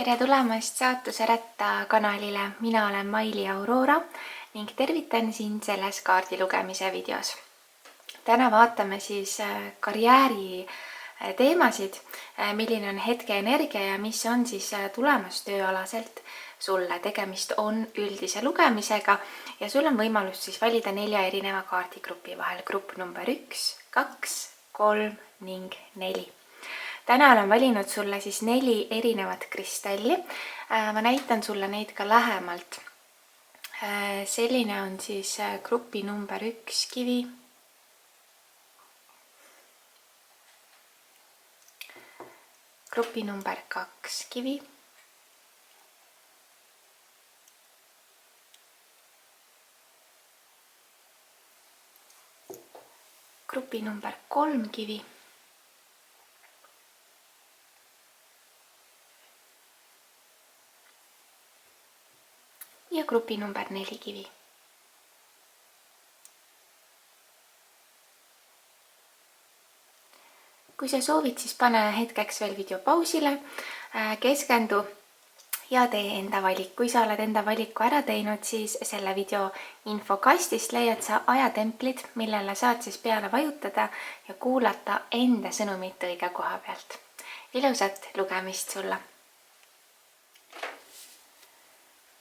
Tere tulemast Saatuse Ratta kanalile, mina olen Maili Aurora ning tervitan sind selles kaardi lugemise videos. Täna vaatame siis karjääri teemasid, milline on hetkeenergia ja mis on siis tulemas tööalaselt sulle. Tegemist on üldise lugemisega ja sul on võimalus siis valida 4 erineva kaardigrupi vahel. Grupp number 1, 2, 3 ning 4. Täna olen valinud sulle siis 4 erinevat kristalli. Ma näitan sulle neid ka lähemalt. Selline on siis grupi number 1 kivi. Grupi number 2 kivi. Grupi number 3 kivi. Ja grupi number 4 kivi. Kui sa soovid, siis pane hetkeks veel video pausile, keskendu ja tee enda valik. Kui sa oled enda valiku ära teinud, siis selle video infokastist leiad sa ajatemplid, millele saad siis peale vajutada ja kuulata enda sõnumit õige koha pealt. Ilusat lugemist sulle!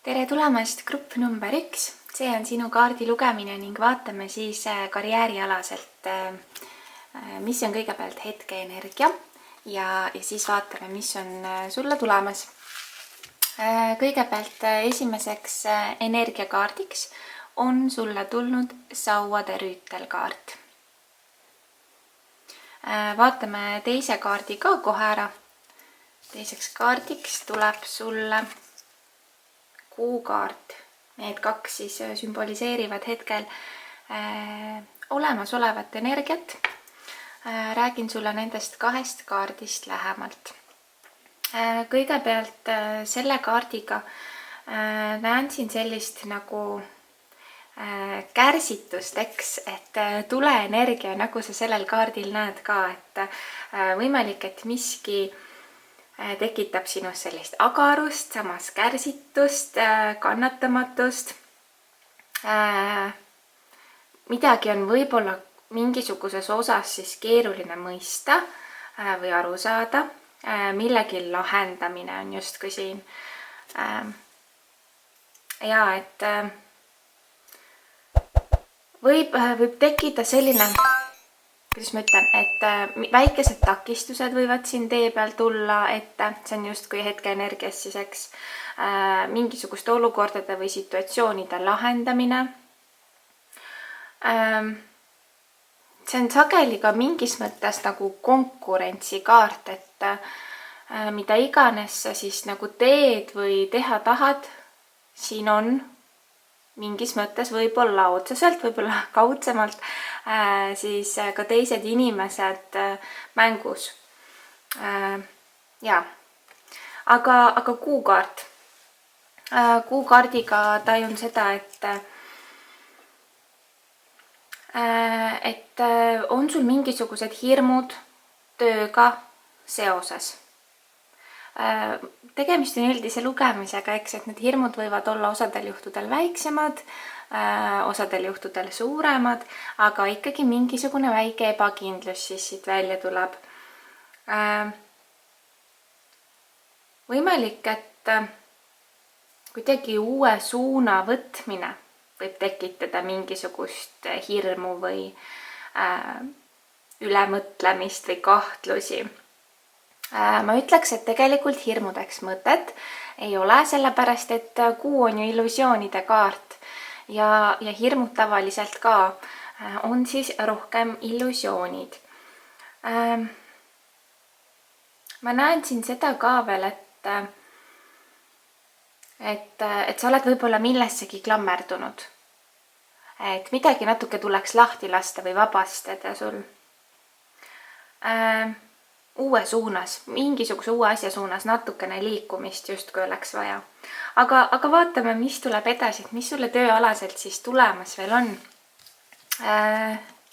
Tere tulemast grupp number 1. See on sinu kaardi lugemine ning vaatame siis karjäärialaselt, mis on kõigepealt hetkeenergia ja siis vaatame, mis on sulle tulemas. Kõigepealt esimeseks energiakaardiks on sulle tulnud sauade rüütelkaart. Vaatame teise kaardi ka kohe ära. Teiseks kaardiks tuleb sulle kuukaart. Need 2 siis sümboliseerivad hetkel olemasolevat energiat. Räägin sulle nendest 2 kaardist lähemalt. Kõigepealt selle kaardiga näen siin sellist nagu kärsitust, et tuleenergia, nagu sa sellel kaardil näed ka, et võimalik, et miski tekitab sinus sellist agarust, samas kärsitust, kannatamatust. Midagi on võib-olla mingisuguses osas siis keeruline mõista või aru saada. Millegi lahendamine on justkui siin. Ja et võib tekkida selline, kuidas ma ütlen, et väikesed takistused võivad siin tee peal tulla ette. See on justkui hetkeenergias siis, eks, mingisuguste olukordade või situatsioonide lahendamine. See on sageli ka mingis mõttes nagu konkurentsikaart, et mida iganes sa siis nagu teed või teha tahad, siin on mingis mõttes võib-olla otseselt, võib-olla kaudsemalt siis ka teised inimesed mängus. Ja. Aga kuukaart. Kuukaardiga tajun seda, et on sul mingisugused hirmud tööga seoses. Tegemist on üldise lugemisega, eks, et need hirmud võivad olla osadel juhtudel väiksemad, osadel juhtudel suuremad, aga ikkagi mingisugune väike ebakindlus siis siit välja tuleb. Võimalik, et kuidagi uue suuna võtmine võib tekitada mingisugust hirmu või ülemõtlemist või kahtlusi. Ma ütleks, et tegelikult hirmudeks mõtet ei ole, sellepärast et kuu on ju illusioonide kaart ja hirmud tavaliselt ka on siis rohkem illusioonid. Ma näen siin seda ka veel, et sa oled võib-olla millessegi klammerdunud. Et midagi natuke tuleks lahti lasta või vabastada sul. Uue suunas, mingisuguse uue asja suunas natukene liikumist justkui oleks vaja. Aga vaatame, mis tuleb edasi, et mis sulle tööalaselt siis tulemas veel on.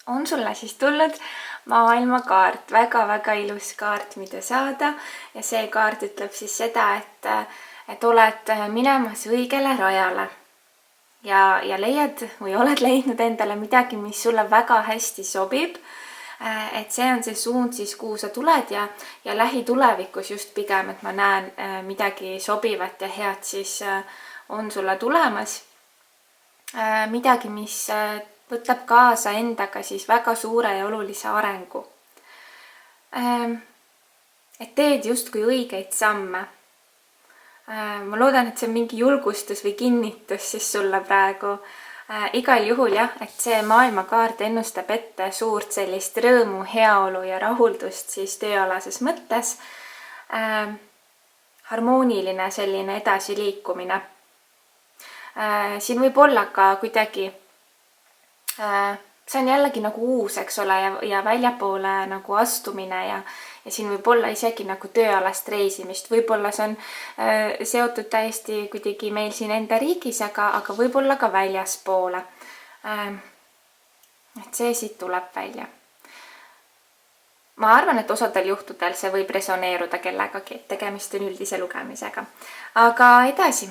On sulle siis tulnud maailmakaart, väga-väga ilus kaart, mida saada ja see kaart ütleb siis seda, et oled minemas õigele rajale ja leiad või oled leidnud endale midagi, mis sulle väga hästi sobib. Et see on see suund siis, kuhu sa tuled ja lähitulevikus just pigem, et ma näen midagi sobivat ja head siis on sulle tulemas. Midagi, mis võtab kaasa endaga siis väga suure ja olulise arengu. Et teed justkui õigeid samme. Ma loodan, et see on mingi julgustus või kinnitus siis sulle praegu. Igal juhul jah, et see maailmakaart ennustab ette suurt sellist rõõmu, heaolu ja rahuldust siis tööalases mõttes. Harmooniline selline edasiliikumine. Siin võib olla ka kuidagi, see on jällegi nagu uus, eks ole, ja väljapoole nagu astumine ja siin võib olla isegi nagu tööalast reisimist. Võib-olla see on seotud täiesti kuidagi meil siin enda riigis, aga võib-olla ka väljaspoole. Et see siit tuleb välja. Ma arvan, et osadel juhtudel see võib resoneeruda kellegagi, et tegemist on üldise lugemisega. Aga edasi.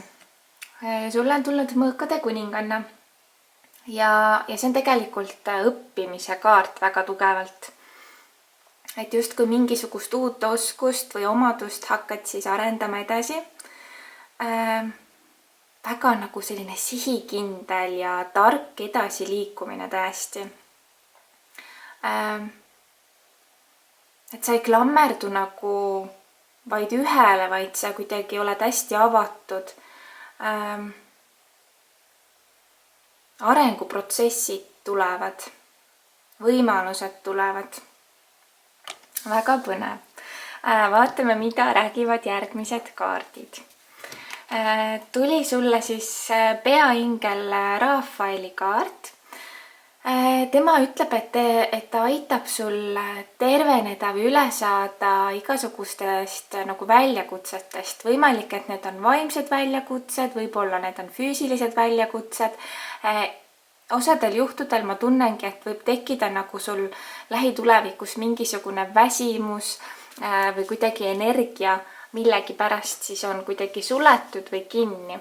Sulle on tulnud mõõkade kuninganna ja see on tegelikult õppimise kaart väga tugevalt. Et justkui mingisugust uut oskust või omadust hakkad siis arendama edasi. Väga nagu selline sihikindel ja tark edasiliikumine tõesti. Et sa ei klammerdu nagu vaid ühele, vaid sa kuidagi oled hästi avatud. Arenguprotsessid tulevad, võimalused tulevad. Väga põnev. Vaatame, mida räägivad järgmised kaardid. Tuli sulle siis peaingel Rafaeli kaart. Tema ütleb, et ta aitab sul terveneda või üle saada igasugustest nagu väljakutsetest. Võimalik, et need on vaimsed väljakutsed, võib-olla need on füüsilised väljakutsed. Osadel juhtudel ma tunnengi, et võib tekkida nagu sul lähitulevikus mingisugune väsimus või kuidagi energia millegi pärast siis on kuidagi suletud või kinni.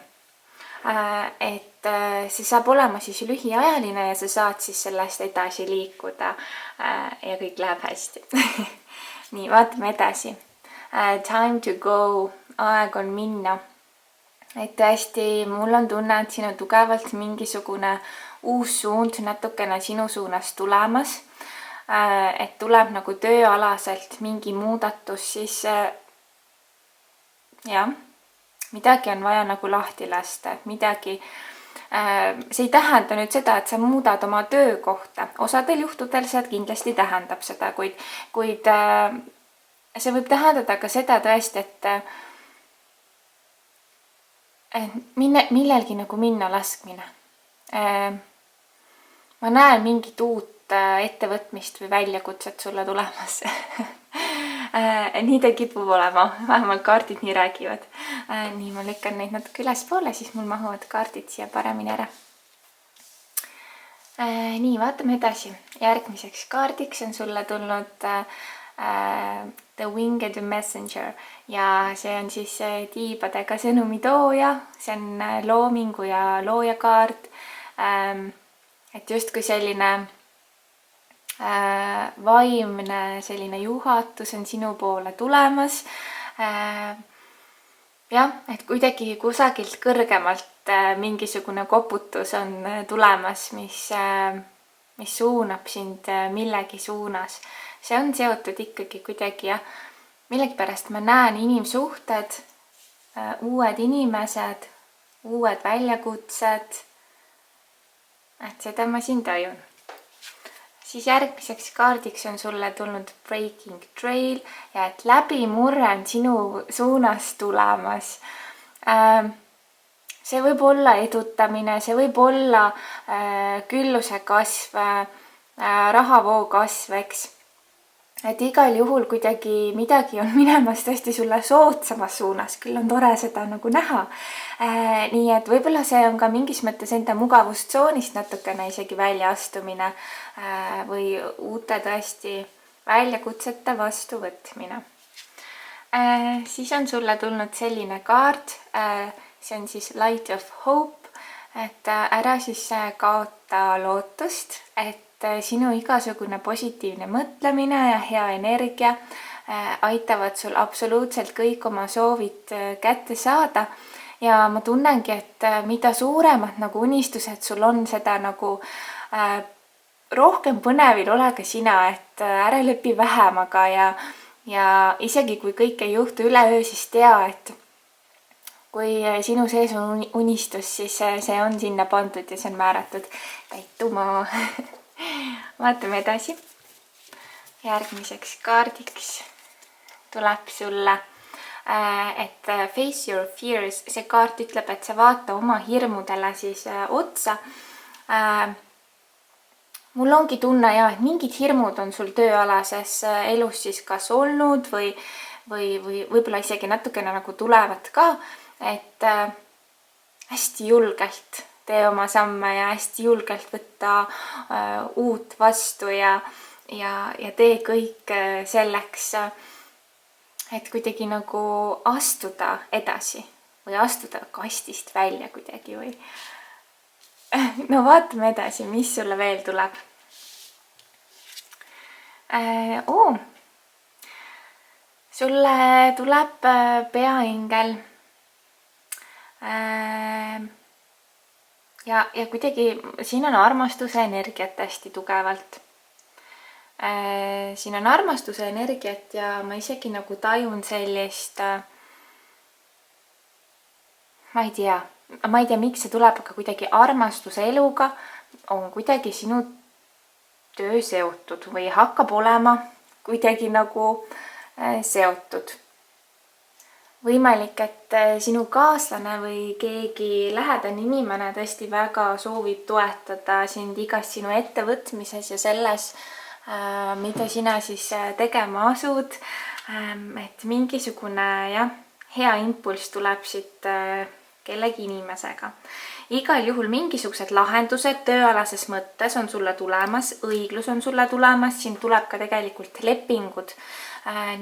Et see saab olema siis lühiajaline ja sa saad siis sellest edasi liikuda ja kõik läheb hästi. Nii, vaatame edasi. Time to go, aeg on minna. Et tõesti, mul on tunne, et siin on tugevalt mingisugune uus suund natukene sinu suunas tulemas. Et tuleb nagu tööalaselt mingi muudatus, siis jah, midagi on vaja nagu lahti lasta, et midagi, see ei tähenda nüüd seda, et sa muudad oma töökohta. Osadel juhtudel see kindlasti tähendab seda, kuid see võib tähendada ka seda tõesti, et millelgi nagu minna laskmine. Ma näen mingit uut ettevõtmist või väljakutset sulle tulemas. Nii ta kipub olema, vähemalt kaardid nii räägivad. Nii, ma lükkan neid natuke ülespoole, siis mul mahuvad kaardid siia paremini ära. Nii, vaatame edasi. Järgmiseks kaardiks on sulle tulnud The Winged Messenger ja see on siis tiibadega sõnumitooja. See on loomingu ja looja kaart. Et justkui selline vaimne selline juhatus on sinu poole tulemas. Jah, et kuidagi kusagilt kõrgemalt mingisugune koputus on tulemas, mis suunab sind millegi suunas. See on seotud ikkagi kuidagi ja millegipärast ma näen inimsuhted, uued inimesed, uued väljakutsed. Et seda ma siin tajun. Siis järgmiseks kaardiks on sulle tulnud Breaking Trail ja et läbimurre on sinu suunas tulemas. See võib olla edutamine, see võib olla külluse kasv, rahavoo kasv, eks. Et igal juhul kuidagi midagi on minemas tõesti sulle soodsamas suunas, küll on tore seda nagu näha. Nii et võib-olla see on ka mingis mõttes enda mugavustsoonist natukene isegi väljaastumine või uute tõesti väljakutsete vastuvõtmine. Siis on sulle tulnud selline kaart, see on siis Light of Hope, et ära siis kaota lootust, et sinu igasugune positiivne mõtlemine ja hea energia aitavad sul absoluutselt kõik oma soovid kätte saada. Ja ma tunnengi, et mida suuremad nagu unistused sul on, seda nagu rohkem põnevil ole ka sina, et ära lepi vähemaga ja isegi kui kõik ei juhtu üleöö, siis tea, et kui sinu sees on unistus, siis see on sinna pandud ja see on määratud täituma. Vaatame edasi. Järgmiseks kaardiks tuleb sulle, et face your fears. See kaart ütleb, et sa vaata oma hirmudele siis otsa. Mul ongi tunne et mingid hirmud on sul tööalases elus siis kas olnud või võib-olla isegi natukene nagu tulevad ka, et hästi julgelt tee oma samme ja hästi julgelt võtta uut vastu ja tee kõik selleks, et kuidagi nagu astuda edasi või astuda kastist välja kuidagi või. No vaatame edasi, mis sulle veel tuleb. Sulle tuleb peaingel ja kuidagi siin on armastuse energiat hästi tugevalt. Siin on armastuse energiat ja ma isegi nagu tajun sellist, ma ei tea, miks see tuleb, aga kuidagi armastuse eluga on kuidagi sinu töö seotud või hakkab olema kuidagi nagu seotud. Võimalik, et sinu kaaslane või keegi lähedane inimene tõesti väga soovib toetada sind igas sinu ettevõtmises ja selles, mida sina siis tegema asud. Et mingisugune hea impulss tuleb siit kellegi inimesega. Igal juhul mingisugused lahendused tööalases mõttes on sulle tulemas, õiglus on sulle tulemas, siin tuleb ka tegelikult lepingud.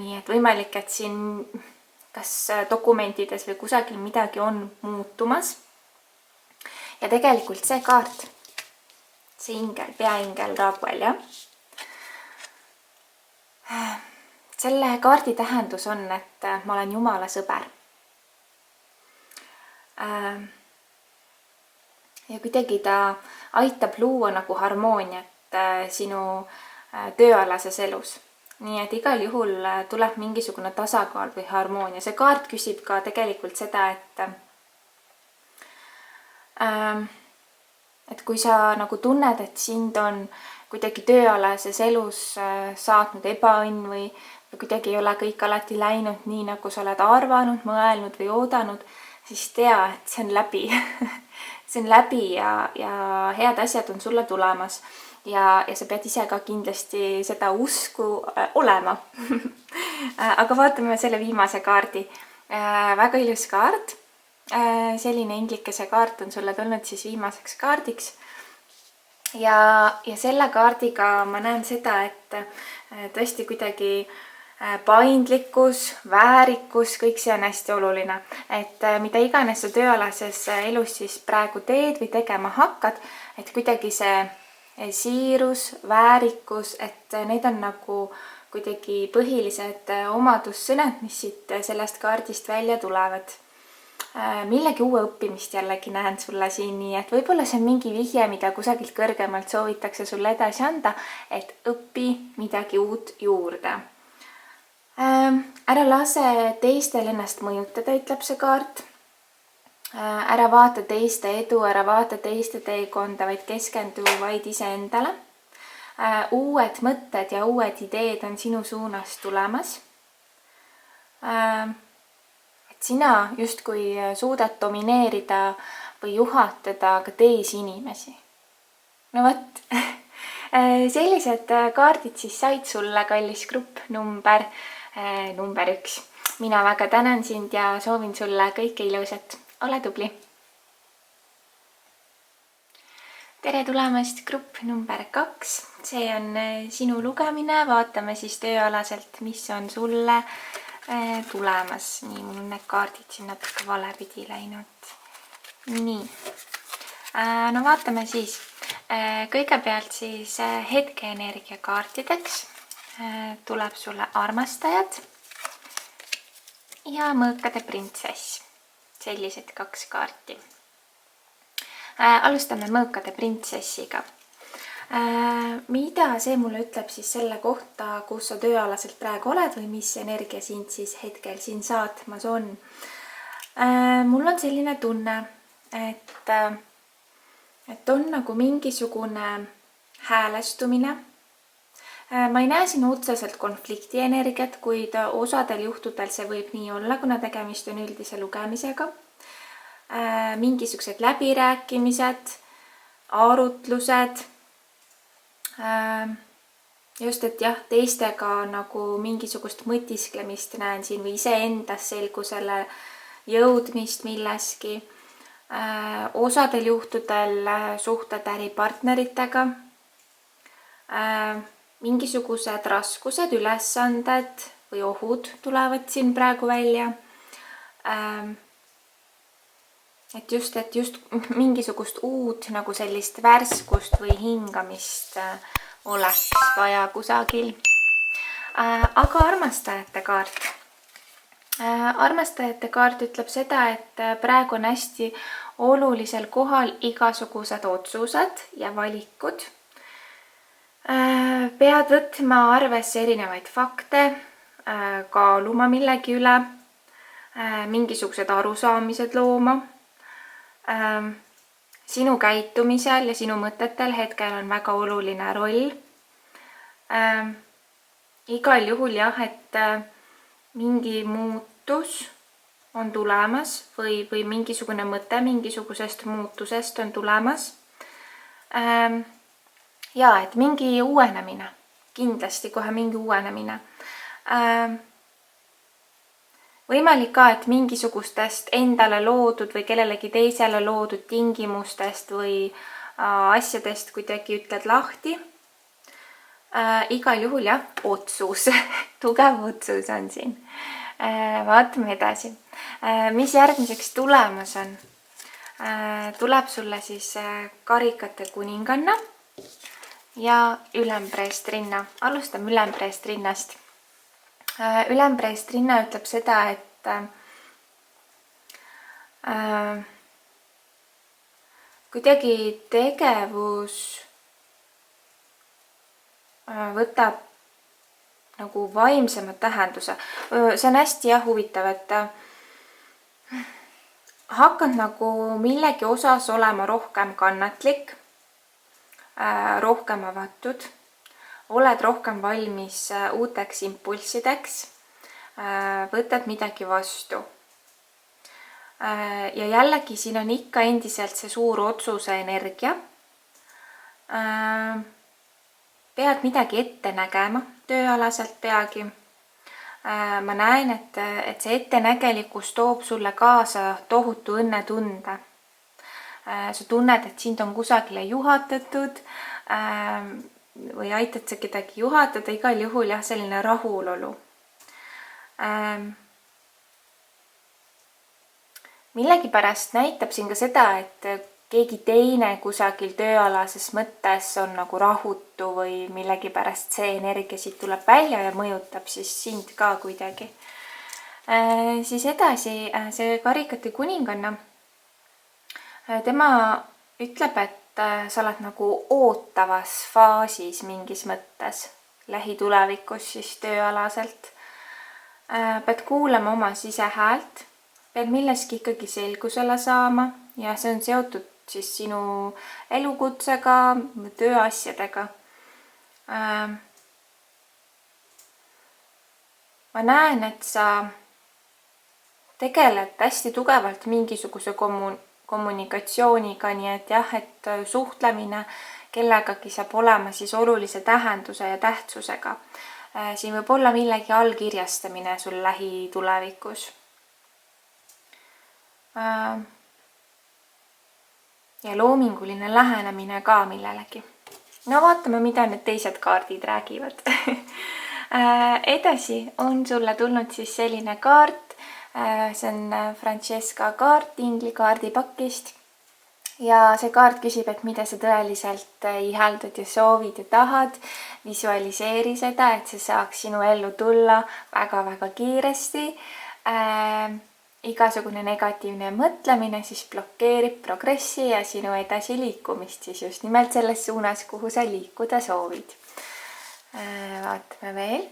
Nii et võimalik, et siin kas dokumentides või kusagil midagi on muutumas. Ja tegelikult see kaart, see ingel, peaingel Raguel, selle kaardi tähendus on, et ma olen Jumala sõber. Ja kuidagi ta aitab luua nagu harmooniat sinu tööalases elus. Nii et igal juhul tuleb mingisugune tasakaal või harmoonia. See kaart küsib ka tegelikult seda, et kui sa nagu tunned, et sind on kuidagi tööalases elus saatnud ebaõnn või kuidagi ei ole kõik alati läinud nii, nagu sa oled arvanud, mõelnud või oodanud, siis tea, et see on läbi. See on läbi ja head asjad on sulle tulemas. Ja sa pead ise ka kindlasti seda usku olema. Aga vaatame selle viimase kaardi. Väga ilus kaart. Selline inglikese kaart on sulle tulnud siis viimaseks kaardiks. Ja selle kaardiga ma näen seda, et tõesti kuidagi paindlikkus, väärikus, kõik see on hästi oluline. Et mida iganes sa tööalases elus siis praegu teed või tegema hakkad, et kuidagi see siirus, väärikus, et need on nagu kuidagi põhilised omadussõnad, mis siit sellest kaardist välja tulevad. Millegi uue õppimist jällegi näen sulle siin, nii et võib-olla see on mingi vihje, mida kusagilt kõrgemalt soovitakse sulle edasi anda, et õpi midagi uut juurde. Ära lase teistel ennast mõjutada, ütleb see kaart. Ära vaata teiste edu, ära vaata teiste teekonda, vaid keskendu vaid iseendale. Uued mõtted ja uued ideed on sinu suunas tulemas. Et sina justkui suudad domineerida või juhatada ka teisi inimesi. No võt, sellised kaardid siis said sulle, kallis grupp number 1. Mina väga tänan sind ja soovin sulle kõike ilusat. Ole tubli! tere tulemast grupp number 2. See on sinu lugemine, vaatame siis tööalaselt, mis on sulle tulemas. Nii, mul on need kaardid siin natuke valepidi läinud. Nii, no vaatame siis. Kõigepealt siis hetkeenergia kaartideks tuleb sulle armastajad ja mõõkade printsess. Sellised 2 kaarti. Alustame mõõkade printsessiga. Mida see mulle ütleb siis selle kohta, kus sa tööalaselt praegu oled või mis energia sind siis hetkel siin saatmas on? Mul on selline tunne, et on nagu mingisugune häälestumine. Ma ei näe siin otseselt konflikti energiat, kuid osadel juhtudel see võib nii olla, kuna tegemist on üldise lugemisega. Mingisugused läbirääkimised, arutlused, just et jah, teistega nagu mingisugust mõtisklemist näen siin või iseendas selgusele jõudmist milleski. Osadel juhtudel suhted äripartneritega, mingisugused raskused, ülesanded või ohud tulevad siin praegu välja. Et just mingisugust uut nagu sellist värskust või hingamist oleks vaja kusagil. Aga armastajate kaart. Armastajate kaart ütleb seda, et praegu on hästi olulisel kohal igasugused otsused ja valikud. Pead võtma arvesse erinevaid fakte, kaaluma millegi üle, mingisugused arusaamised looma. Sinu käitumisel ja sinu mõtetel hetkel on väga oluline roll. Igal juhul jah, et mingi muutus on tulemas või mingisugune mõte mingisugusest muutusest on tulemas. Ja, et mingi uuenemine, kindlasti kohe mingi uuenemine. Võimalik ka, et mingisugustest endale loodud või kellelegi teisele loodud tingimustest või asjadest kuidagi ütled lahti. Igal juhul jah, otsus, tugev otsus on siin. Vaatame edasi. Mis järgmiseks tulemas on? Tuleb sulle siis karikate kuninganna ja ülempreestrinna. Alustame ülempreestrinnast. Ülempreestrinna ütleb seda, et kuidagi tegevus võtab nagu vaimsema tähenduse. See on hästi huvitav, et hakkad nagu millegi osas olema rohkem kannatlik, rohkem avatud. Oled rohkem valmis uuteks impulssideks, võtad midagi vastu. Ja jällegi siin on ikka endiselt see suur otsuse energia. Pead midagi ette nägema, tööalaselt peagi. Ma näen, et see ettenägelikkus toob sulle kaasa tohutu õnnetunde. Sa tunned, et sind on kusagile juhatatud, või aitad sa kedagi juhatada, igal juhul jah, selline rahulolu. Millegipärast näitab siin ka seda, et keegi teine kusagil tööalases mõttes on nagu rahutu või millegipärast see energia siit tuleb välja ja mõjutab siis sind ka kuidagi. Siis edasi see karikate kuninganna. Tema ütleb, et sa oled nagu ootavas faasis mingis mõttes, lähitulevikus siis tööalaselt. Pead kuulama oma sisehäält, pead milleski ikkagi selgusele saama ja see on seotud siis sinu elukutsega, tööasjadega. Ma näen, et sa tegeled hästi tugevalt mingisuguse kommunikatsiooniga, nii et jah, et suhtlemine kellegagi saab olema siis olulise tähenduse ja tähtsusega. Siin võib olla millegi allkirjastamine sul lähitulevikus. ja loominguline lähenemine ka millelegi. No vaatame, mida need teised kaardid räägivad. Edasi on sulle tulnud siis selline kaart. See on Francesca kaart ingli kaardipakist. Ja see kaart küsib, et mida sa tõeliselt ihaldad ja soovid ja tahad. Visualiseeri seda, et see saaks sinu ellu tulla väga-väga kiiresti. Igasugune negatiivne mõtlemine siis blokeerib progressi ja sinu edasi liikumist siis just nimelt selles suunas, kuhu sa liikuda soovid. Vaatame veel.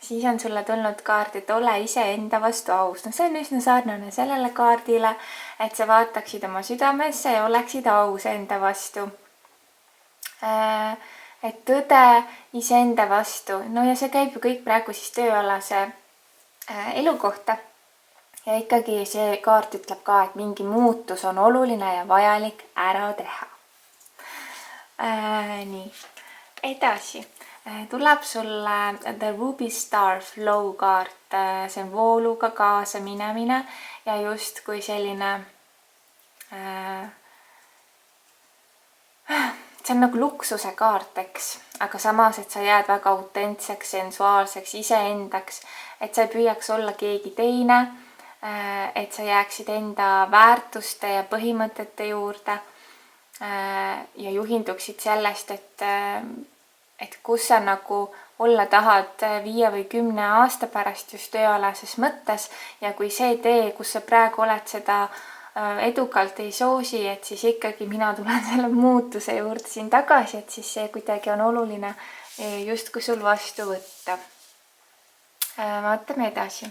Siis on sulle tulnud kaart, et ole ise enda vastu aus. No see on üsna sarnane sellele kaardile, et sa vaataksid oma südamesse ja oleksid aus enda vastu. Et tõde iseenda vastu. No ja see käib ju kõik praegu siis tööalase elu kohta. Ja ikkagi see kaart ütleb ka, et mingi muutus on oluline ja vajalik ära teha. Nii, edasi. Tuleb sulle The Ruby Star Flow kaart. See on vooluga kaasa minemine ja just kui selline see on nagu luksuse kaart, eks, aga samas, et sa jääd väga autentseks, sensuaalseks, iseendaks, et sa ei püüaks olla keegi teine, et sa jääksid enda väärtuste ja põhimõtete juurde ja juhinduksid sellest, et kus sa nagu olla tahad 5 või 10 aasta pärast just tööalases mõttes ja kui see tee, kus sa praegu oled, seda edukalt ei soosi, et siis ikkagi mina tulen selle muutuse juurde siin tagasi, et siis see kuidagi on oluline justkui sul vastu võtta. Vaatame edasi.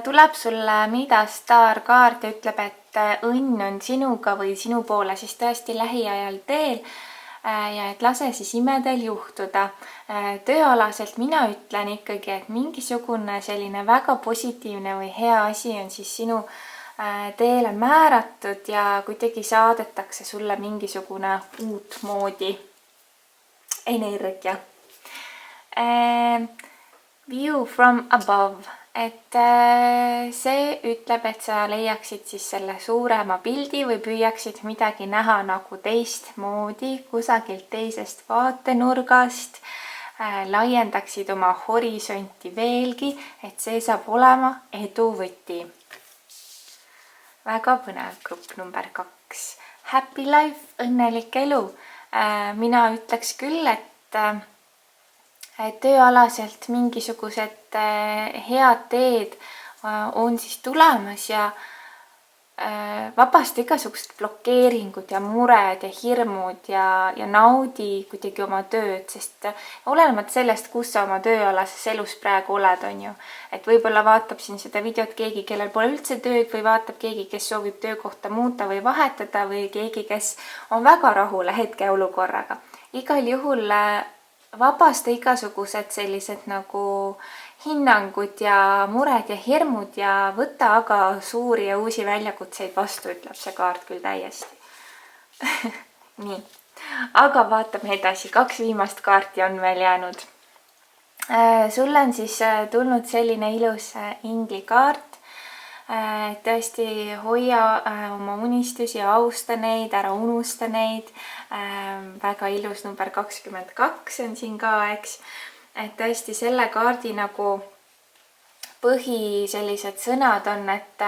Tuleb sulle Midas Star kaart ja ütleb, et õnn on sinuga või sinu poole siis tõesti lähiajal teel ja et lase siis imedel juhtuda. Tööalaselt mina ütlen ikkagi, et mingisugune selline väga positiivne või hea asi on siis sinu teele määratud ja kuidagi saadetakse sulle mingisugune uut moodi energia. View from above. Et see ütleb, et sa leiaksid siis selle suurema pildi või püüaksid midagi näha nagu teistmoodi, kusagilt teisest vaatenurgast, laiendaksid oma horisonti veelgi, et see saab olema edu võti. Väga põnev grupp number 2. Happy life, õnnelik elu. Mina ütleks küll, et tööalaselt mingisugused head teed on siis tulemas ja vabasta igasugused blokeeringud ja mured ja hirmud ja naudi kuidagi oma tööd, sest olenemata sellest, kus sa oma tööalases elus praegu oled, on ju. Et võib-olla vaatab siin seda videot keegi, kellel pole üldse tööd või vaatab keegi, kes soovib töökohta muuta või vahetada või keegi, kes on väga rahule hetkeolukorraga. Igal juhul vabasta igasugused sellised nagu hinnangud ja mured ja hirmud ja võta aga suuri ja uusi väljakutseid vastu, ütleb see kaart küll täiesti. Nii, aga vaatame edasi. 2 viimast kaarti on veel jäänud. Sulle on siis tulnud selline ilus inglikaart. Tõesti hoia oma unistusi ja austa neid, ära unusta neid. Väga ilus number 22 on siin ka, eks. Et tõesti selle kaardi nagu põhi sellised sõnad on, et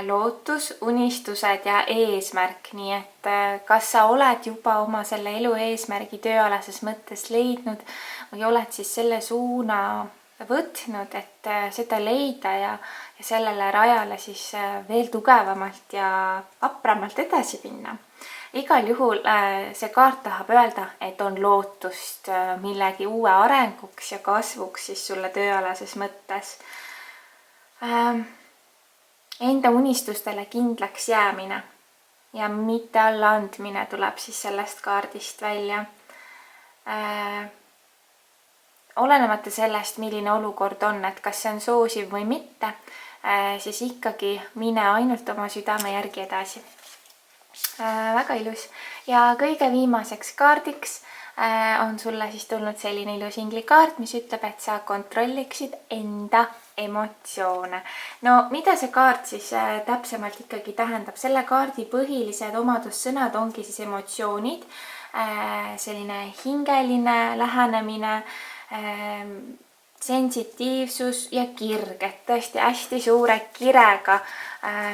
lootus, unistused ja eesmärk. Nii et kas sa oled juba oma selle elu eesmärgi tööalases mõttes leidnud või oled siis selle suuna võtnud, et seda leida ja sellele rajale siis veel tugevamalt ja vapramalt edasi minna. Igal juhul see kaart tahab öelda, et on lootust millegi uue arenguks ja kasvuks siis sulle tööalases mõttes. Enda unistustele kindlaks jäämine ja mitte allaandmine tuleb siis sellest kaardist välja. Olenemata sellest, milline olukord on, et kas see on soosiv või mitte, siis ikkagi mine ainult oma südame järgi edasi. Väga ilus. Ja kõige viimaseks kaardiks on sulle siis tulnud selline ilus inglikaart, mis ütleb, et sa kontrolliksid enda emotsioone. No mida see kaart siis täpsemalt ikkagi tähendab? Selle kaardi põhilised omadussõnad ongi siis emotsioonid, selline hingeline lähenemine, sensitiivsus ja kirg, et tõesti hästi suure kirega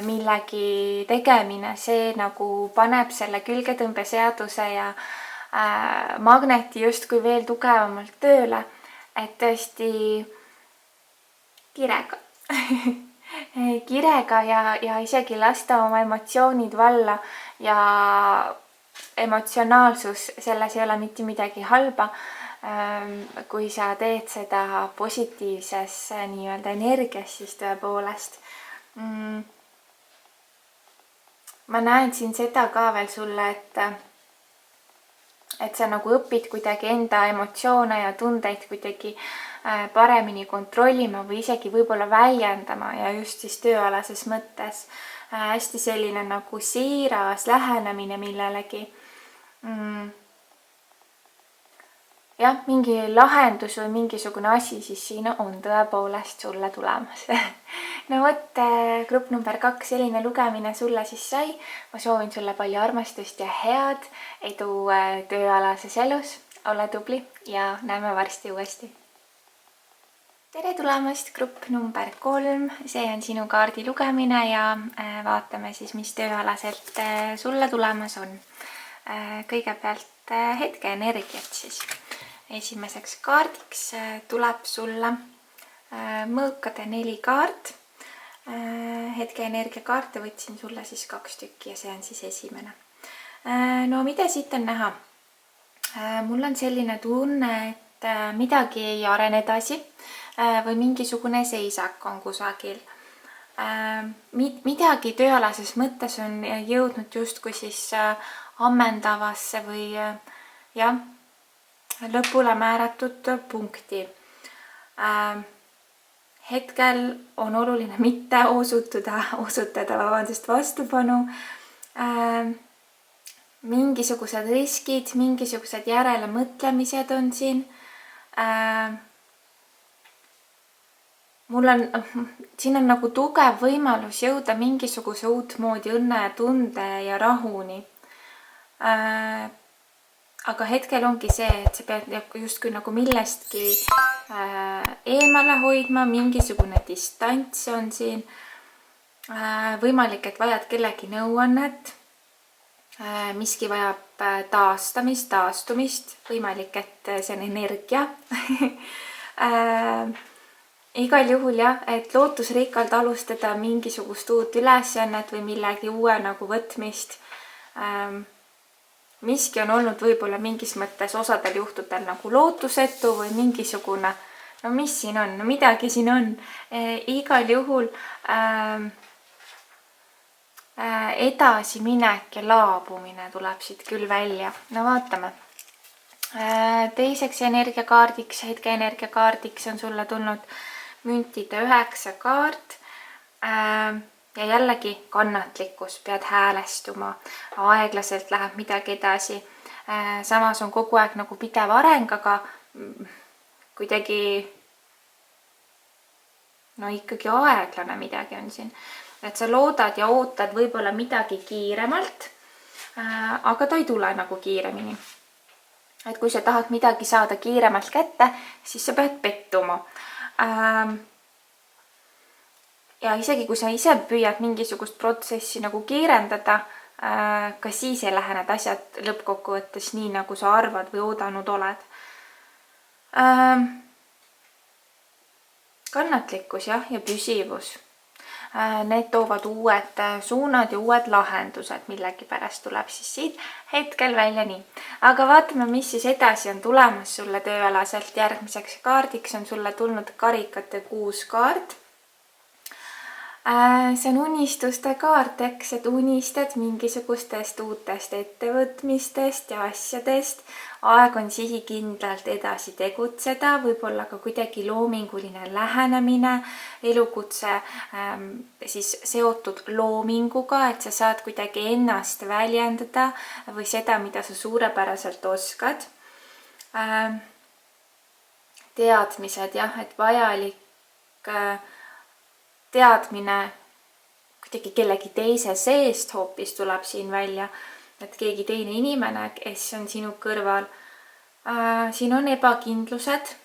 millegi tegemine, see nagu paneb selle külgetõmbeseaduse ja magneti justkui veel tugevamalt tööle, et tõesti kirega kirega ja isegi lasta oma emotsioonid valla ja emotsionaalsus, selles ei ole mitte midagi halba, kui sa teed seda positiivses nii-öelda energias, siis tõepoolest ma näen siin seda ka veel sulle, et sa nagu õpid kuidagi enda emotsioone ja tundeid kuidagi paremini kontrollima või isegi võib-olla väljendama ja just siis tööalases mõttes hästi selline nagu siiras lähenemine millelegi. Jah, mingi lahendus või mingisugune asi siis siin on tõepoolest sulle tulemas. No vot, grupp number 2, selline lugemine sulle siis sai. Ma soovin sulle palju armastust ja head edu tööalases elus. Ole tubli ja näeme varsti uuesti. Tere tulemast, grupp number 3. See on sinu kaardi lugemine ja vaatame siis, mis tööalaselt sulle tulemas on. Kõigepealt hetke energiat siis. Esimeseks kaardiks tuleb sulle mõõkade 4 kaart. Hetke energiakaarte võtsin sulle siis 2 tükki ja see on siis esimene. No mida siit on näha? Mul on selline tunne, et midagi ei arene edasi või mingisugune seisak on kusagil. Midagi tööalases mõttes on jõudnud justkui siis ammendavasse või jah, lõpule määratud punkti. Hetkel on oluline mitte osutada vastupanu. Mingisugused riskid, mingisugused järelemõtlemised on siin. Siin on nagu tugev võimalus jõuda mingisuguse uut moodi õnne, tunde ja rahuni. Aga hetkel ongi see, et sa pead justkui nagu millestki eemale hoidma, mingisugune distants on siin. Võimalik, et vajad kellegi nõuannet, miski vajab taastumist, võimalik, et see on energia. Igal juhul jah, et lootusrikkalt alustada mingisugust uut ülesannet või millegi uue nagu võtmist. Miski on olnud võib-olla mingis mõttes osadel juhtudel nagu lootusetu või mingisugune, no mis siin on, no midagi siin on. Igal juhul edasiminek ja laabumine tuleb siit küll välja. No vaatame. Teiseks energiakaardiks, hetke energiakaardiks on sulle tulnud müntide 9 kaart. Ja jällegi kannatlikkus, pead häälestuma, aeglaselt läheb midagi edasi. Samas on kogu aeg nagu pidev areng, aga kuidagi ikkagi aeglane midagi on siin. Et sa loodad ja ootad võib-olla midagi kiiremalt, aga ta ei tule nagu kiiremini. Et kui sa tahad midagi saada kiiremalt kätte, siis sa pead pettuma. Ja isegi kui sa ise püüad mingisugust protsessi nagu kiirendada, ka siis ei lähe need asjad lõppkokkuvõttes nii, nagu sa arvad või oodanud oled. Kannatlikkus ja püsivus. Need toovad uued suunad ja uued lahendused, millegi pärast tuleb siis siit hetkel välja nii. Aga vaatame, mis siis edasi on tulemas sulle tööalaselt. Järgmiseks kaardiks on sulle tulnud karikate 6 kaart. See on unistuste kaart, eks, et unistad mingisugustest uutest ettevõtmistest ja asjadest. Aeg on sihikindlalt edasi tegutseda, võib-olla ka kuidagi loominguline lähenemine, elukutse siis seotud loominguga, et sa saad kuidagi ennast väljendada või seda, mida sa suurepäraselt oskad. teadmised jah, et vajalik teadmine kuidagi kellegi teise seest hoopis tuleb siin välja, et keegi teine inimene, kes on sinu kõrval. Siin on ebakindlused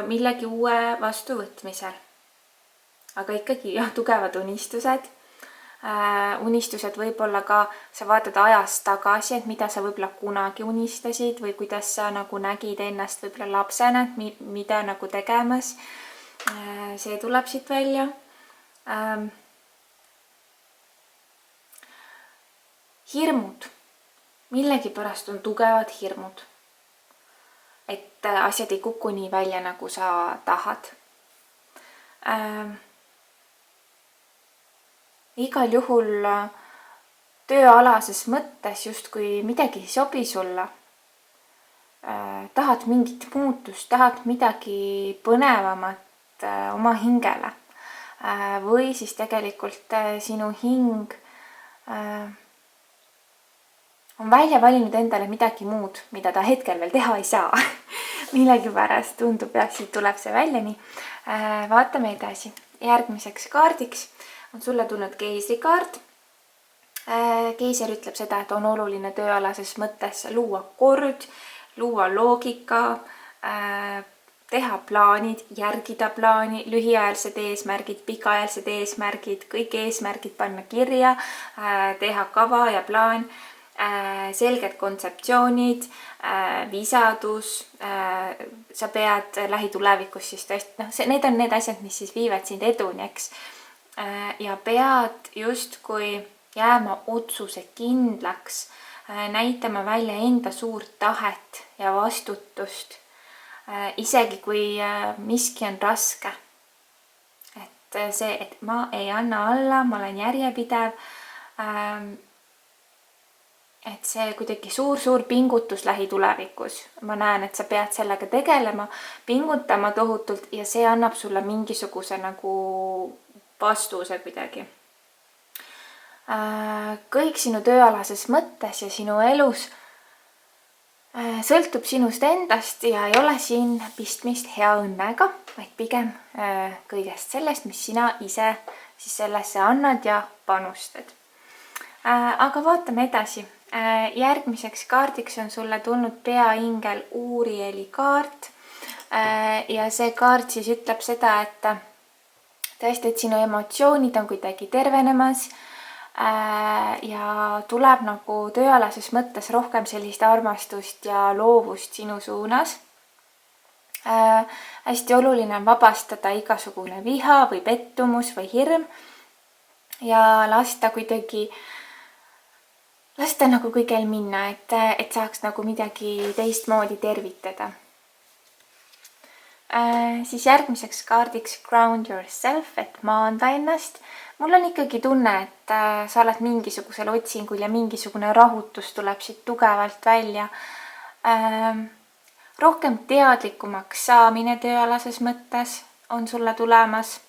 millegi uue vastuvõtmisel. Aga ikkagi jah, tugevad unistused. Unistused võib-olla ka, sa vaatad ajast tagasi, et mida sa võib-olla kunagi unistasid või kuidas sa nagu nägid ennast võib-olla lapsena, et mida nagu tegemas. See tuleb siit välja. Hirmud. Millegipärast on tugevad hirmud. Et asjad ei kuku nii välja, nagu sa tahad. Igal juhul tööalases mõttes justkui midagi ei sobi sulle. Tahad mingit muutust, tahad midagi põnevamat oma hingele. Või siis tegelikult sinu hing on välja valinud endale midagi muud, mida ta hetkel veel teha ei saa. Millegipärast tundub, jah, siit tuleb see välja nii. Vaatame edasi. Järgmiseks kaardiks on sulle tulnud keisrikaart. Keiser ütleb seda, et on oluline tööalases mõttes luua kord, luua loogika, teha plaanid, järgida plaani, lühiajalised eesmärgid, pikaajalised eesmärgid, kõik eesmärgid panna kirja, teha kava ja plaan, selged kontseptsioonid, visadus, sa pead lähitulevikus siis tõesti, need on need asjad, mis siis viivad sind eduni, eks. Ja pead justkui jääma otsuse kindlaks, näitama välja enda suurt tahet ja vastutust, isegi kui miski on raske. Et see, et ma ei anna alla, ma olen järjepidev, et see kuidagi suur pingutus lähitulevikus. Ma näen, et sa pead sellega tegelema, pingutama tohutult ja see annab sulle mingisuguse nagu vastuse kuidagi. Kõik sinu tööalases mõttes ja sinu elus sõltub sinust endast ja ei ole siin pistmist hea õnnega, vaid pigem kõigest sellest, mis sina ise siis sellesse annad ja panustad. Aga vaatame edasi. Järgmiseks kaardiks on sulle tulnud peaingel Urieli kaart ja see kaart siis ütleb seda, et tõesti, et sinu emotsioonid on kuidagi tervenemas ja tuleb nagu tööalases mõttes rohkem sellist armastust ja loovust sinu suunas. Hästi oluline on vabastada igasugune viha või pettumus või hirm ja lasta nagu kõigel minna, et saaks nagu midagi teistmoodi tervitada. Siis järgmiseks kaardiks Ground Yourself, et maanda ennast. Mul on ikkagi tunne, et sa oled mingisugusel otsingul ja mingisugune rahutus tuleb siit tugevalt välja. Rohkem teadlikumaks saamine tööalases mõttes on sulle tulemas.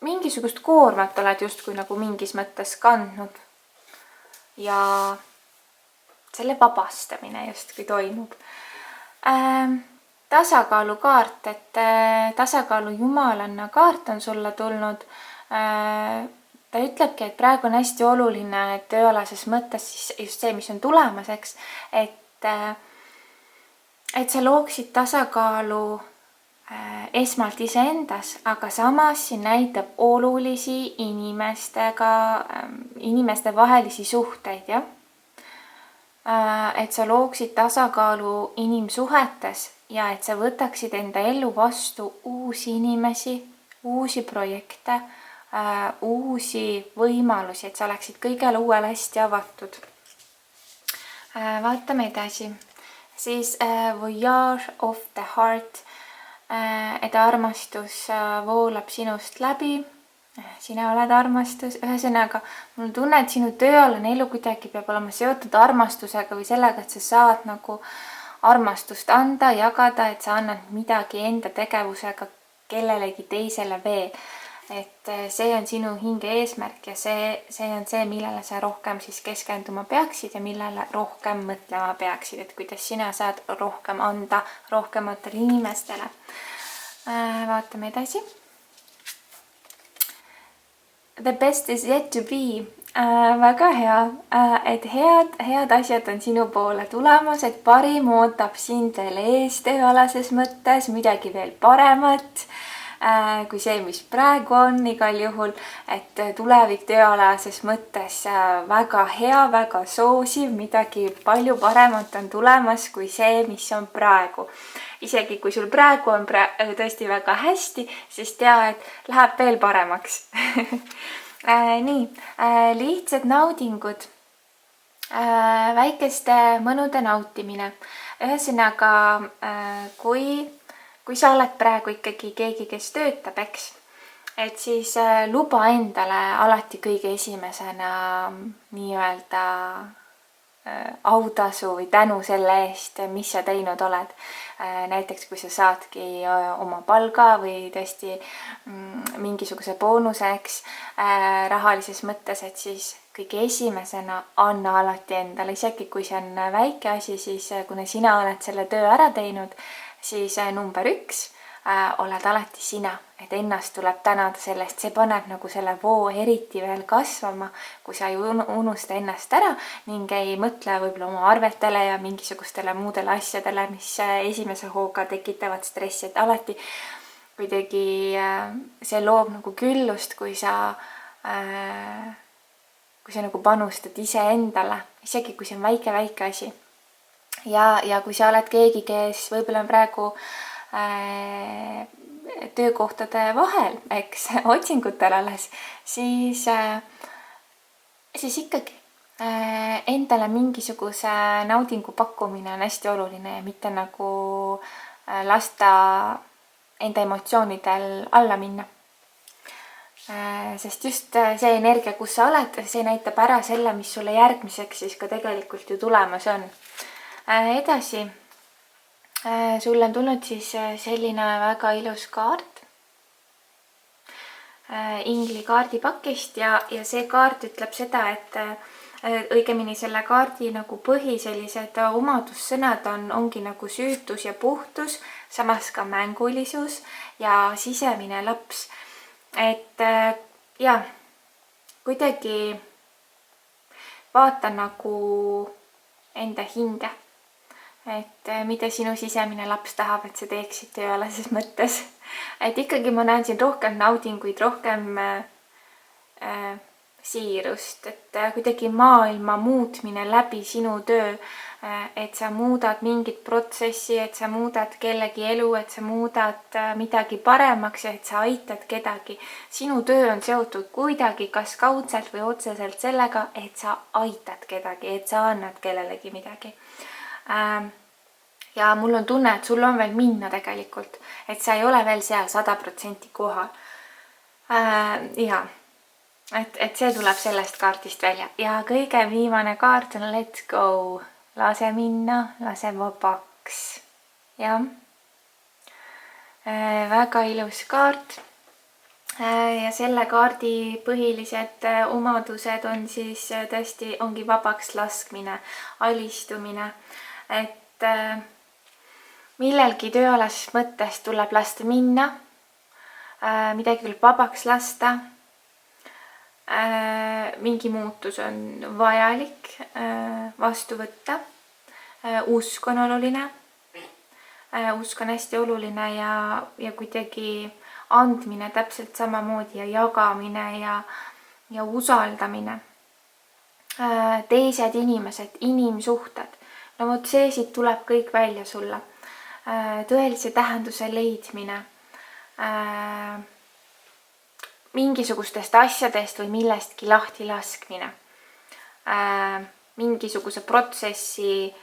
Mingisugust koormat oled justkui nagu mingis mõttes kandnud ja selle vabastamine justkui toimub. Tasakaalu kaart, et tasakaalu jumalanna kaart on sulle tulnud. Ta ütlebki, et praegu on hästi oluline tööalases mõttes siis just see, mis on tulemas, eks, et sa looksid tasakaalu esmalt iseendas, aga samas siin näitab olulisi inimeste vahelisi suhteid, jah. Et sa looksid tasakaalu inimsuhetes ja et sa võtaksid enda ellu vastu uusi inimesi, uusi projekte, uusi võimalusi, et sa oleksid kõigele uuele hästi avatud. Vaatame edasi. Siis Voyage of the Heart, et armastus voolab sinust läbi. Sina oled armastus. Ühesõnaga, mul tunne, et sinu tööalane elu kuidagi peab olema seotud armastusega või sellega, et sa saad nagu armastust anda, jagada, et sa annad midagi enda tegevusega kellelegi teisele veel. et see on sinu hinge eesmärk ja see on see, millele sa rohkem siis keskenduma peaksid ja millele rohkem mõtlema peaksid, et kuidas sina saad rohkem anda rohkematele inimestele. Vaatame edasi. The best is yet to be. Väga hea, et head asjad on sinu poole tulemas, et parim ootab sind veel ees tööalases mõttes, midagi veel paremat kui see, mis praegu on igal juhul, et tulevik tööalases mõttes väga hea, väga soosiv, midagi palju paremat on tulemas kui see, mis on praegu. Isegi kui sul praegu on tõesti väga hästi, siis tea, et läheb veel paremaks. Nii, lihtsad naudingud, väikeste mõnude nautimine. Ühesõnaga, kui sa oled praegu ikkagi keegi, kes töötab, eks, et siis luba endale alati kõige esimesena nii-öelda autasu või tänu selle eest, mis sa teinud oled. Näiteks kui sa saadki oma palga või tõesti mingisuguse boonuse, eks, rahalises mõttes, et siis kõige esimesena anna alati endale, isegi kui see on väike asi, siis kuna sina oled selle töö ära teinud, siis number 1 oled alati sina, et ennast tuleb tänada sellest, see paneb nagu selle voo eriti veel kasvama, kui sa ei unusta ennast ära ning ei mõtle võib-olla oma arvetele ja mingisugustele muudele asjadele, mis esimese hooga tekitavad stressi, et alati kuidagi see loob nagu küllust, kui sa nagu panustad iseendale, isegi kui see on väike asi. Ja kui sa oled keegi, kes võib-olla on praegu töökohtade vahel, eks, otsingutel alles, siis ikkagi endale mingisuguse naudingu pakkumine on hästi oluline ja mitte nagu lasta enda emotsioonidel alla minna. Sest just see energia, kus sa oled, see näitab ära selle, mis sulle järgmiseks siis ka tegelikult ju tulemas on. Edasi, sulle on tulnud siis selline väga ilus kaart ingli kaardipakist ja see kaart ütleb seda, et õigemini selle kaardi nagu põhi sellised omadussõnad ongi nagu süütus ja puhtus, samas ka mängulisus ja sisemine laps. Et kuidagi vaata nagu enda hinge. Et mida sinu sisemine laps tahab, et sa teeksid tööalases mõttes. Et ikkagi ma näen siin rohkem naudinguid, rohkem siirust, et kuidagi maailma muutmine läbi sinu töö, et sa muudad mingit protsessi, et sa muudad kellegi elu, et sa muudad midagi paremaks ja et sa aitad kedagi. Sinu töö on seotud kuidagi kas kaudselt või otseselt sellega, et sa aitad kedagi, et sa annad kellelegi midagi. Ja mul on tunne, et sul on veel minna tegelikult, et sa ei ole veel seal 100% kohal. Et see tuleb sellest kaardist välja ja kõige viimane kaart on let's go, lase minna, lase vabaks. Ja väga ilus kaart. Ja selle kaardi põhilised omadused on siis tõesti ongi vabaks laskmine, alistumine, et millelgi tööalases mõttes tuleb lasta minna, midagi tuleb vabaks lasta, mingi muutus on vajalik vastu võtta, usk on oluline, usk on hästi oluline ja kuidagi andmine täpselt samamoodi ja jagamine ja usaldamine. Teised inimesed, inimsuhted, no vot see siit tuleb kõik välja sulle. Tõelise tähenduse leidmine, mingisugustest asjadest või millestki lahti laskmine, mingisuguse protsessi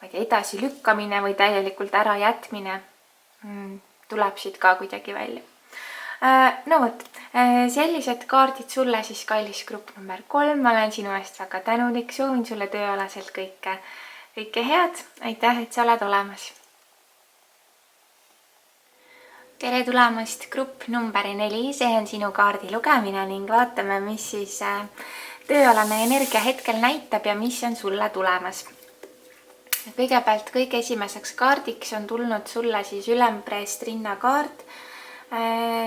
edasi lükkamine või täielikult ära jätmine tuleb siit ka kuidagi välja. No vot, sellised kaardid sulle siis kallis grupp number 3, ma olen sinu eest väga tänulik, soovin sulle tööalaselt kõike head, aitäh, et sa oled olemas. tere tulemast grupp number 4, see on sinu kaardi lugemine ning vaatame, mis siis tööalane energia hetkel näitab ja mis on sulle tulemas. Kõigepealt kõige esimeseks kaardiks on tulnud sulle siis ülempreest rinnakaart.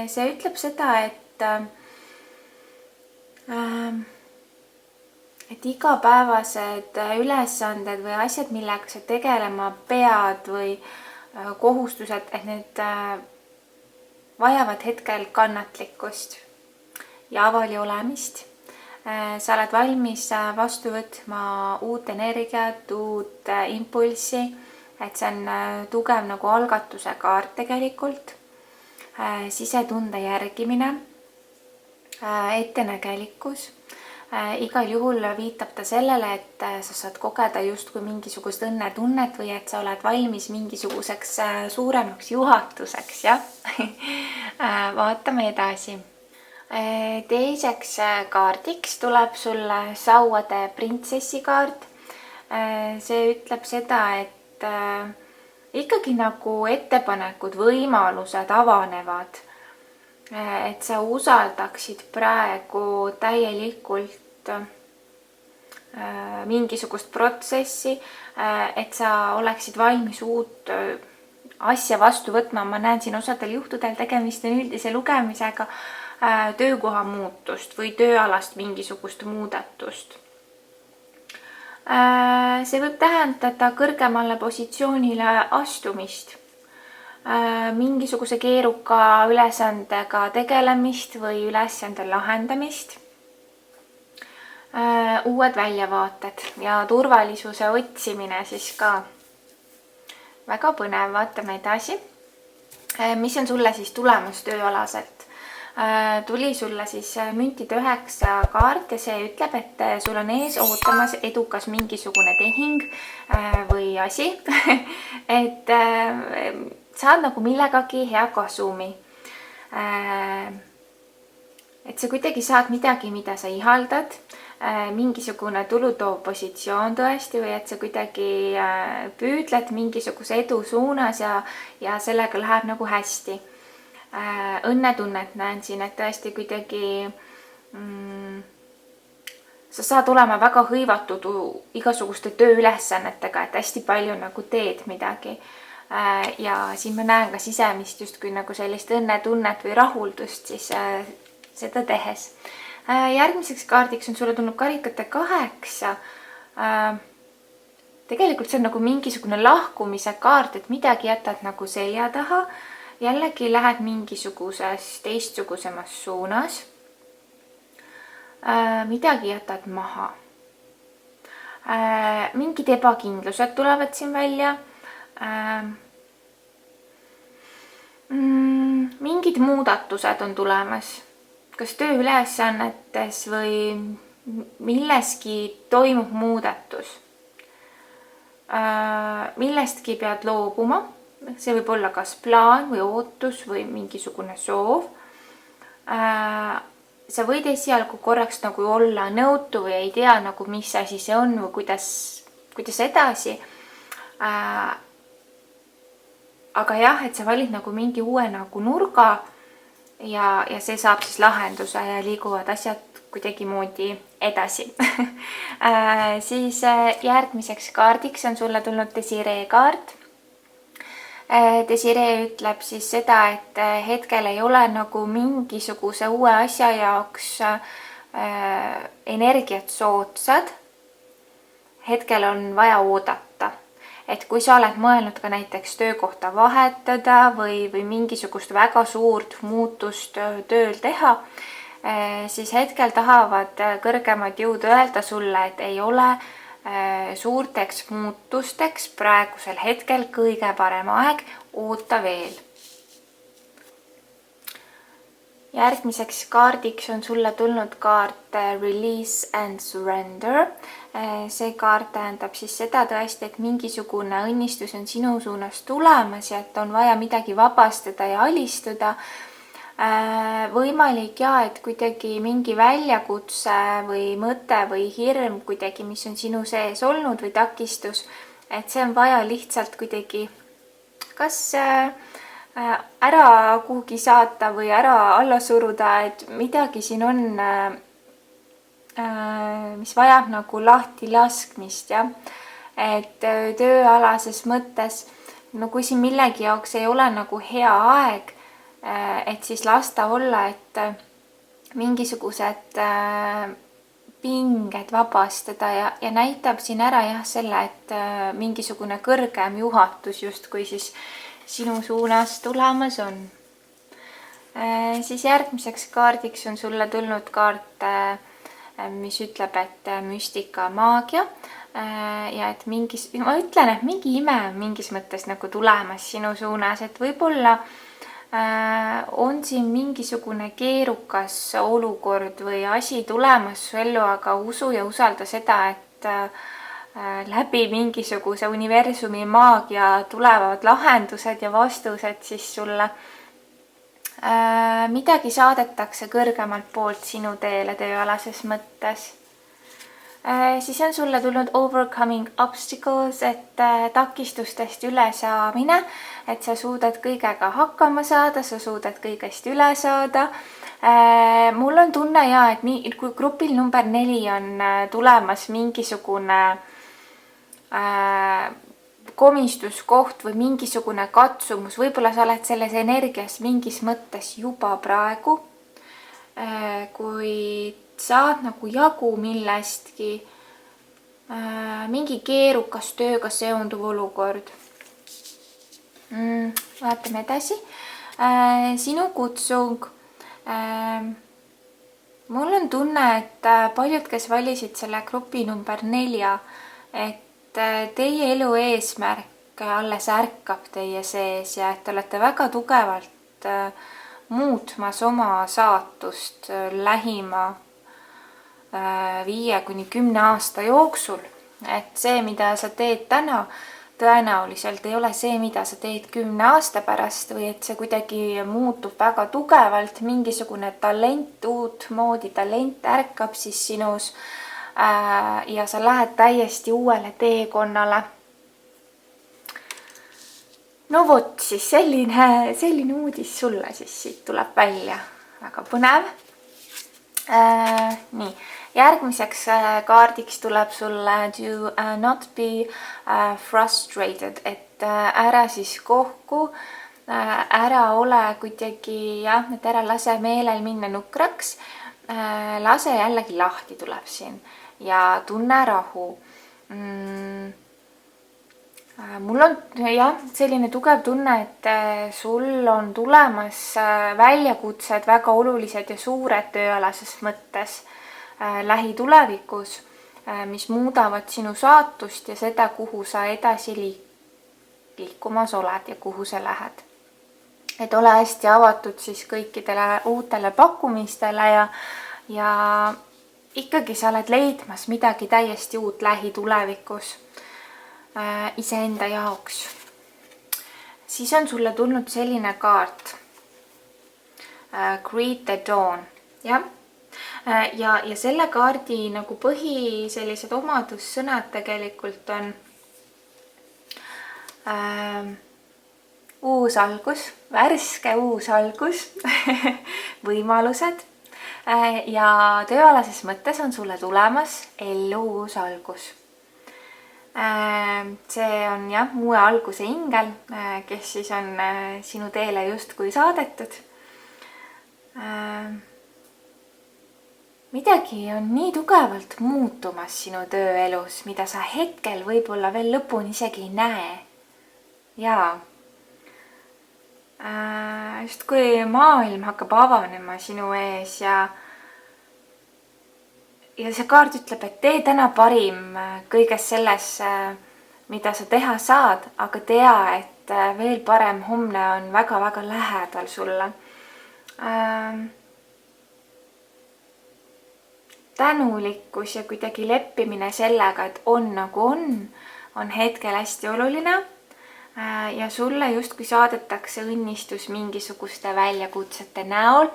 See ütleb seda, et igapäevased ülesanded või asjad, millega sa tegelema pead või kohustused, et need vajavad hetkel kannatlikkust ja avali olemist. Sa oled valmis vastu võtma uut energiat, uut impulssi, et see on tugev nagu algatuse kaart tegelikult. Sisetunde järgimine, ettenägelikkus. Igal juhul viitab ta sellele, et sa saad kogeda justkui mingisugust õnnetunnet või et sa oled valmis mingisuguseks suuremaks juhatuseks, jah? Vaatame edasi. Teiseks kaardiks tuleb sulle sauade printsessi kaart. See ütleb seda, et ikkagi nagu ettepanekud, võimalused avanevad. Et sa usaldaksid praegu täielikult mingisugust protsessi, et sa oleksid valmis uut asja vastu võtma. Ma näen siin osadel juhtudel tegemist on üldise lugemisega töökoha muutust või tööalast mingisugust muudatust. See võib tähendada kõrgemale positsioonile astumist, mingisuguse keeruka ülesandega tegelemist või ülesande lahendamist, uued väljavaated ja turvalisuse otsimine siis ka. Väga põnev, vaatame edasi. Mis on sulle siis tulemus tööalaselt? Tuli sulle siis müntide 9 kaart ja see ütleb, et sul on ees ootamas edukas mingisugune tehing või asi, et saad nagu millegagi hea kasumi. Et sa kuidagi saad midagi, mida sa ihaldad, mingisugune tulutoov positsioon tõesti või et sa kuidagi püüdled mingisuguse edu suunas ja sellega läheb nagu hästi. Õnnetunnet näen siin, et tõesti kuidagi sa saad olema väga hõivatud igasuguste tööülesannetega, et hästi palju nagu teed midagi. Ja siin ma näen ka sisemist justkui nagu sellist õnnetunnet või rahuldust siis seda tehes. Järgmiseks kaardiks on sulle tulnud karikate 8. Tegelikult see on nagu mingisugune lahkumise kaart, et midagi jätad nagu selja taha. Jällegi lähed mingisuguses teistsugusemas suunas. Midagi jätad maha. Mingid ebakindlused tulevad siin välja. Mingid muudatused on tulemas. Kas tööülesannetes või milleski toimub muudatus. Millestki pead loobuma. See võib olla kas plaan või ootus või mingisugune soov. Sa võid esialgu korraks nagu olla nõutu või ei tea nagu mis asi see on või kuidas edasi. Aga jah, et sa valid nagu mingi uue nagu nurga ja see saab siis lahenduse ja liiguvad asjad kuidagi moodi edasi. Siis järgmiseks kaardiks on sulle tulnud Desiree kaart. Desiree ütleb siis seda, et hetkel ei ole nagu mingisuguse uue asja jaoks energiat soodsad. Hetkel on vaja oodata. Et kui sa oled mõelnud ka näiteks töökohta vahetada või mingisugust väga suurt muutust tööl teha, siis hetkel tahavad kõrgemad jõud öelda sulle, et ei ole suurteks muutusteks praegusel hetkel kõige parem aeg, oota veel. Järgmiseks kaardiks on sulle tulnud kaart Release and Surrender. See kaart tähendab siis seda tõesti, et mingisugune õnnistus on sinu suunas tulemas ja et on vaja midagi vabastada ja alistuda. Võimalik et kuidagi mingi väljakutse või mõte või hirm kuidagi, mis on sinu sees olnud või takistus, et see on vaja lihtsalt kuidagi kas ära kuhugi saata või ära alla suruda, et midagi siin on, mis vajab nagu lahti laskmist, jah. Et tööalases mõttes, no kui siin millegi jaoks ei ole nagu hea aeg, et siis lasta olla, et mingisugused pinged vabastada ja näitab siin ära jah selle, et mingisugune kõrgem juhatus justkui siis sinu suunas tulemas on. Siis järgmiseks kaardiks on sulle tulnud kaart, mis ütleb, et müstika, maagia ja et ma ütlen, et mingi ime on mingis mõttes nagu tulemas sinu suunas, et võib-olla on siin mingisugune keerukas olukord või asi tulemas su ellu, aga usu ja usalda seda, et läbi mingisuguse universumi maagia tulevad lahendused ja vastused siis sulle. Midagi saadetakse kõrgemalt poolt sinu teele tööalases mõttes. Siis on sulle tulnud overcoming obstacles, et takistustest üle saamine, et sa suudad kõigega hakkama saada, sa suudad kõigest üle saada. Mul on tunne et kui grupil number 4 on tulemas mingisugune komistuskoht või mingisugune katsumus, võib-olla sa oled selles energias mingis mõttes juba praegu, kui saad nagu jagu millestki, mingi keerukas tööga seonduv olukord. Vaatame edasi. Sinu kutsung. Mul on tunne, et paljud, kes valisid selle grupi number 4, et teie elu eesmärk alles ärkab teie sees ja et te olete väga tugevalt muutmas oma saatust lähima 5–10 aasta jooksul. Et see, mida sa teed täna, tõenäoliselt ei ole see, mida sa teed 10 aasta pärast või et see kuidagi muutub väga tugevalt, mingisugune talent, uut moodi talent ärkab siis sinus ja sa lähed täiesti uuele teekonnale. No vot, siis selline uudis sulle siis siit tuleb välja. Väga põnev. Nii, järgmiseks kaardiks tuleb sulle to not be frustrated, et ära siis kohku, ära ole kuidagi, jah, et ära lase meelel minna nukraks, lase jällegi lahti tuleb siin ja tunne rahu. Mul on jah selline tugev tunne, et sul on tulemas väljakutsed väga olulised ja suured tööalases mõttes lähitulevikus, mis muudavad sinu saatust ja seda, kuhu sa edasi liikumas oled ja kuhu sa lähed. Et ole hästi avatud siis kõikidele uutele pakkumistele ja ikkagi sa oled leidmas midagi täiesti uut lähitulevikus iseenda jaoks. Siis on sulle tulnud selline kaart. Greet the dawn. Ja selle kaardi nagu põhi sellised omadussõnad tegelikult on uus algus, värske uus algus, võimalused ja tööalases mõttes on sulle tulemas ellu uus algus. See on jah uue alguse ingel, kes siis on sinu teele justkui saadetud. Midagi on nii tugevalt muutumas sinu tööelus, mida sa hetkel võib-olla veel lõpuni isegi ei näe. Jaa. Just kui maailm hakkab avanema sinu ees ja see kaart ütleb, et tee täna parim kõiges selles, mida sa teha saad, aga tea, et veel parem homne on väga-väga lähedal sulle. Tänulikkus ja kuidagi leppimine sellega, et on nagu on hetkel hästi oluline ja sulle justkui saadetakse õnnistus mingisuguste väljakutsete näol,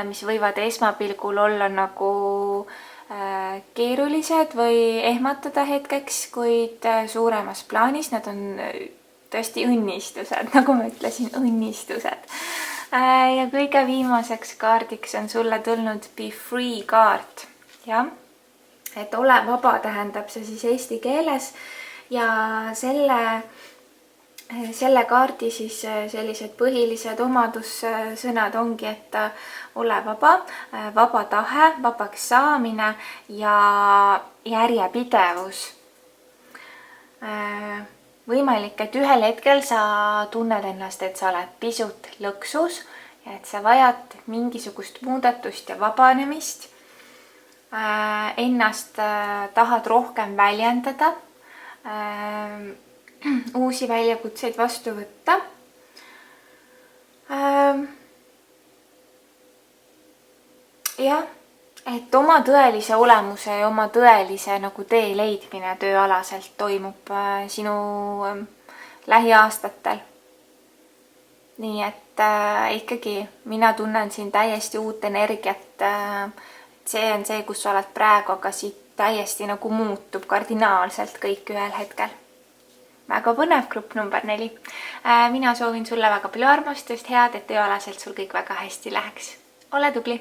mis võivad esmapilgul olla nagu keerulised või ehmatada hetkeks, kuid suuremas plaanis nad on tõesti õnnistused, nagu ma ütlesin, õnnistused. Ja kõige viimaseks kaardiks on sulle tulnud Be Free kaart. Jah, et ole vaba tähendab see siis eesti keeles ja selle kaardi siis sellised põhilised omadussõnad ongi, et ole vaba, vaba tahe, vabaks saamine ja järjepidevus. Võimalik, et ühel hetkel sa tunned ennast, et sa oled pisut lõksus ja et sa vajad mingisugust muudatust ja vabanemist. Ennast tahad rohkem väljendada, uusi väljakutseid vastu võtta. Jah, et oma tõelise olemuse ja oma tõelise nagu tee leidmine tööalaselt toimub sinu lähiaastatel. Nii et ikkagi mina tunnen siin täiesti uut energiat. See on see, kus sa oled praegu, aga siit täiesti nagu muutub kardinaalselt kõik ühel hetkel. Väga põnev grupp number 4. Mina soovin sulle väga palju armastust, head, et tööalaselt sul kõik väga hästi läheks. Ole tubli!